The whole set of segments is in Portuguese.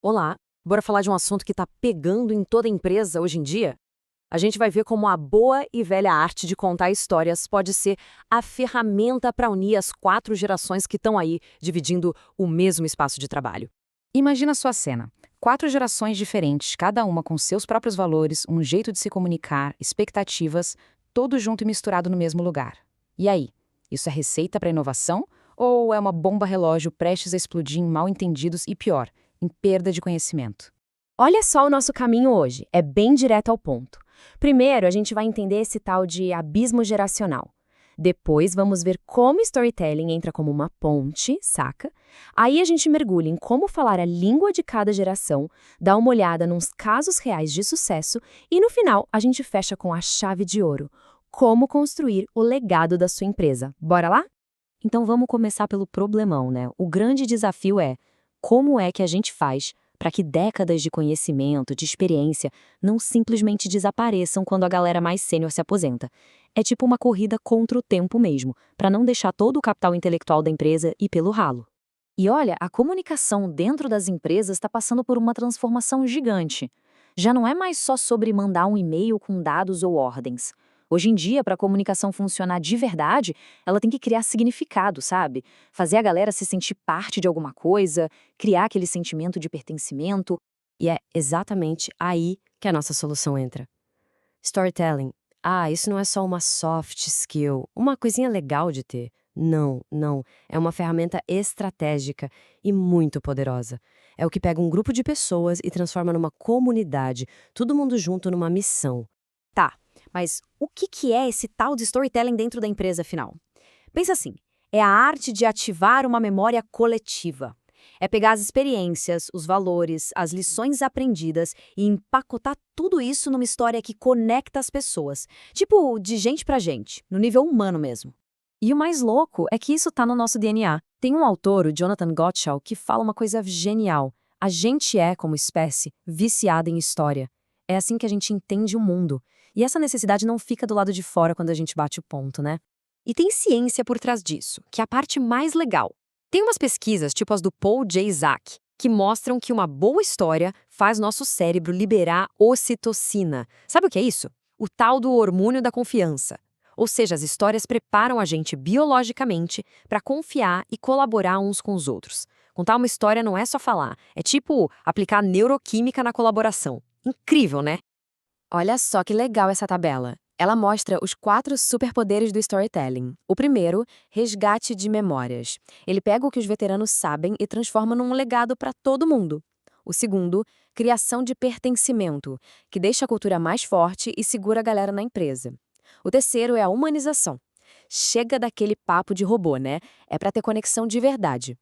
Olá, bora falar de um assunto que está pegando em toda empresa hoje em dia? A gente vai ver como a boa e velha arte de contar histórias pode ser a ferramenta para unir as 4 gerações que estão aí dividindo o mesmo espaço de trabalho. Imagina sua cena. 4 gerações diferentes, cada uma com seus próprios valores, um jeito de se comunicar, expectativas, tudo junto e misturado no mesmo lugar. E aí? Isso é receita para inovação? Ou é uma bomba relógio prestes a explodir em mal-entendidos e pior, em perda de conhecimento? Olha só o nosso caminho hoje, é bem direto ao ponto. Primeiro, a gente vai entender esse tal de abismo geracional. Depois, vamos ver como storytelling entra como uma ponte, saca? Aí a gente mergulha em como falar a língua de cada geração, dá uma olhada nos casos reais de sucesso e, no final, a gente fecha com a chave de ouro: como construir o legado da sua empresa. Bora lá? Então vamos começar pelo problemão, né? O grande desafio é como é que a gente faz para que décadas de conhecimento, de experiência, não simplesmente desapareçam quando a galera mais sênior se aposenta. É tipo uma corrida contra o tempo mesmo, para não deixar todo o capital intelectual da empresa ir pelo ralo. E olha, a comunicação dentro das empresas está passando por uma transformação gigante. Já não é mais só sobre mandar um e-mail com dados ou ordens. Hoje em dia, para a comunicação funcionar de verdade, ela tem que criar significado, sabe? Fazer a galera se sentir parte de alguma coisa, criar aquele sentimento de pertencimento. E é exatamente aí que a nossa solução entra. Storytelling. Ah, isso não é só uma soft skill, uma coisinha legal de ter. Não, não. É uma ferramenta estratégica e muito poderosa. É o que pega um grupo de pessoas e transforma numa comunidade, todo mundo junto numa missão. Tá, mas o que é esse tal de storytelling dentro da empresa, afinal? Pensa assim, é a arte de ativar uma memória coletiva. É pegar as experiências, os valores, as lições aprendidas e empacotar tudo isso numa história que conecta as pessoas. Tipo, de gente pra gente, no nível humano mesmo. E o mais louco é que isso tá no nosso DNA. Tem um autor, o Jonathan Gottschall, que fala uma coisa genial. A gente é, como espécie, viciada em história. É assim que a gente entende o mundo. E essa necessidade não fica do lado de fora quando a gente bate o ponto, né? E tem ciência por trás disso, que é a parte mais legal. Tem umas pesquisas, tipo as do Paul J. Zak, que mostram que uma boa história faz nosso cérebro liberar ocitocina. Sabe o que é isso? O tal do hormônio da confiança. Ou seja, as histórias preparam a gente biologicamente para confiar e colaborar uns com os outros. Contar uma história não é só falar, é tipo aplicar neuroquímica na colaboração. Incrível, né? Olha só que legal essa tabela. Ela mostra os 4 superpoderes do storytelling. O primeiro, resgate de memórias. Ele pega o que os veteranos sabem e transforma num legado para todo mundo. O segundo, criação de pertencimento, que deixa a cultura mais forte e segura a galera na empresa. O terceiro é a humanização. Chega daquele papo de robô, né? É para ter conexão de verdade.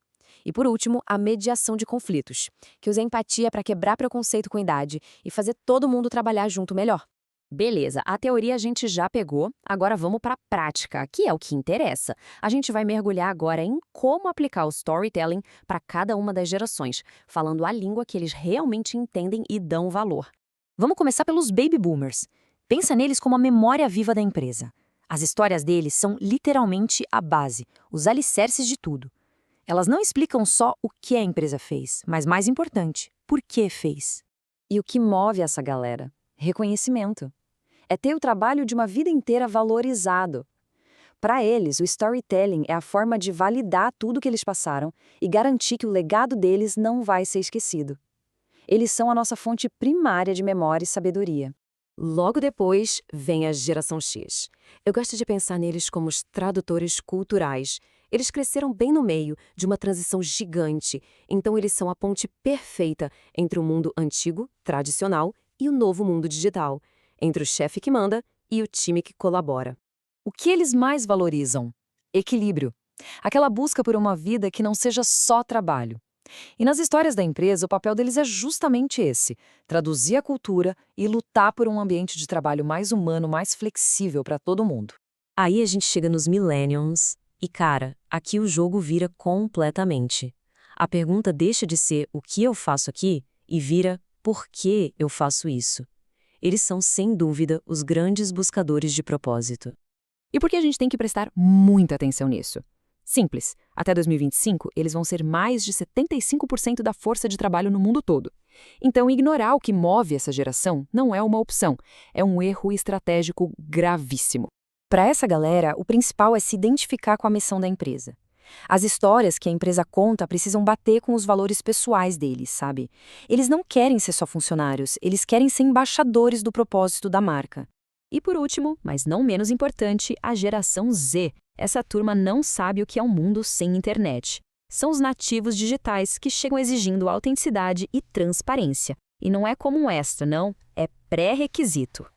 E por último, a mediação de conflitos, que usa empatia para quebrar preconceito com idade e fazer todo mundo trabalhar junto melhor. Beleza, a teoria a gente já pegou, agora vamos para a prática, que é o que interessa. A gente vai mergulhar agora em como aplicar o storytelling para cada uma das gerações, falando a língua que eles realmente entendem e dão valor. Vamos começar pelos baby boomers. Pensa neles como a memória viva da empresa. As histórias deles são literalmente a base, os alicerces de tudo. Elas não explicam só o que a empresa fez, mas mais importante, por que fez. E o que move essa galera? Reconhecimento. É ter o trabalho de uma vida inteira valorizado. Para eles, o storytelling é a forma de validar tudo que eles passaram e garantir que o legado deles não vai ser esquecido. Eles são a nossa fonte primária de memória e sabedoria. Logo depois, vem a geração X. Eu gosto de pensar neles como os tradutores culturais. Eles cresceram bem no meio de uma transição gigante, então eles são a ponte perfeita entre o mundo antigo, tradicional, e o novo mundo digital, entre o chefe que manda e o time que colabora. O que eles mais valorizam? Equilíbrio. Aquela busca por uma vida que não seja só trabalho. E nas histórias da empresa, o papel deles é justamente esse: traduzir a cultura e lutar por um ambiente de trabalho mais humano, mais flexível para todo mundo. Aí a gente chega nos millennials e, cara, aqui o jogo vira completamente. A pergunta deixa de ser o que eu faço aqui e vira por que eu faço isso. Eles são, sem dúvida, os grandes buscadores de propósito. E por que a gente tem que prestar muita atenção nisso? Simples. Até 2025, eles vão ser mais de 75% da força de trabalho no mundo todo. Então, ignorar o que move essa geração não é uma opção, é um erro estratégico gravíssimo. Para essa galera, o principal é se identificar com a missão da empresa. As histórias que a empresa conta precisam bater com os valores pessoais deles, sabe? Eles não querem ser só funcionários, eles querem ser embaixadores do propósito da marca. E por último, mas não menos importante, a geração Z. Essa turma não sabe o que é um mundo sem internet. São os nativos digitais que chegam exigindo autenticidade e transparência. E não é como um extra, não, é pré-requisito.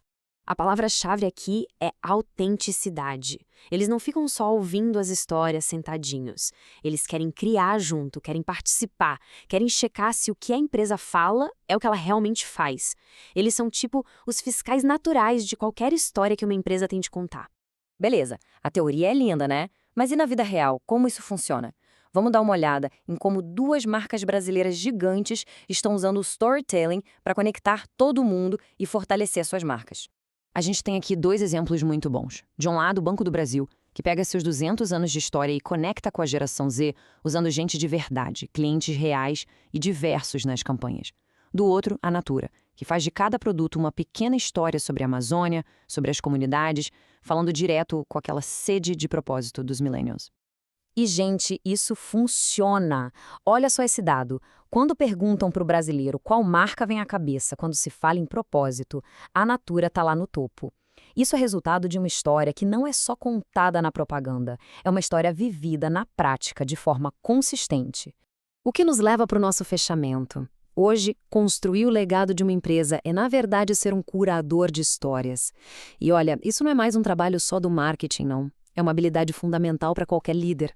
A palavra-chave aqui é autenticidade. Eles não ficam só ouvindo as histórias sentadinhos. Eles querem criar junto, querem participar, querem checar se o que a empresa fala é o que ela realmente faz. Eles são tipo os fiscais naturais de qualquer história que uma empresa tem de contar. Beleza, a teoria é linda, né? Mas e na vida real, como isso funciona? Vamos dar uma olhada em como duas marcas brasileiras gigantes estão usando o storytelling para conectar todo mundo e fortalecer suas marcas. A gente tem aqui 2 exemplos muito bons. De um lado, o Banco do Brasil, que pega seus 200 anos de história e conecta com a geração Z, usando gente de verdade, clientes reais e diversos nas campanhas. Do outro, a Natura, que faz de cada produto uma pequena história sobre a Amazônia, sobre as comunidades, falando direto com aquela sede de propósito dos millennials. E, gente, isso funciona. Olha só esse dado. Quando perguntam para o brasileiro qual marca vem à cabeça quando se fala em propósito, a Natura está lá no topo. Isso é resultado de uma história que não é só contada na propaganda, é uma história vivida na prática, de forma consistente. O que nos leva para o nosso fechamento. Hoje, construir o legado de uma empresa é, na verdade, ser um curador de histórias. E olha, isso não é mais um trabalho só do marketing, não. É uma habilidade fundamental para qualquer líder.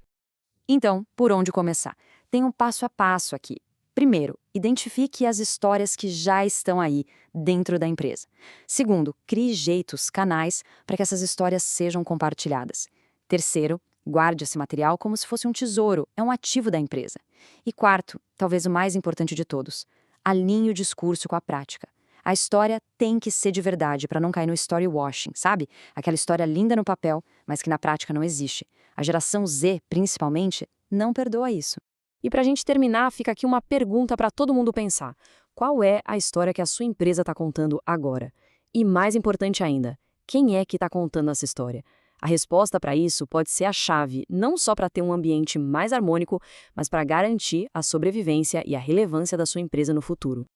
Então, por onde começar? Tem um passo a passo aqui. Primeiro, identifique as histórias que já estão aí, dentro da empresa. Segundo, crie jeitos, canais, para que essas histórias sejam compartilhadas. Terceiro, guarde esse material como se fosse um tesouro, é um ativo da empresa. E quarto, talvez o mais importante de todos, alinhe o discurso com a prática. A história tem que ser de verdade para não cair no story washing, sabe? Aquela história linda no papel, mas que na prática não existe. A geração Z, principalmente, não perdoa isso. E para a gente terminar, fica aqui uma pergunta para todo mundo pensar. Qual é a história que a sua empresa está contando agora? E mais importante ainda, quem é que está contando essa história? A resposta para isso pode ser a chave, não só para ter um ambiente mais harmônico, mas para garantir a sobrevivência e a relevância da sua empresa no futuro.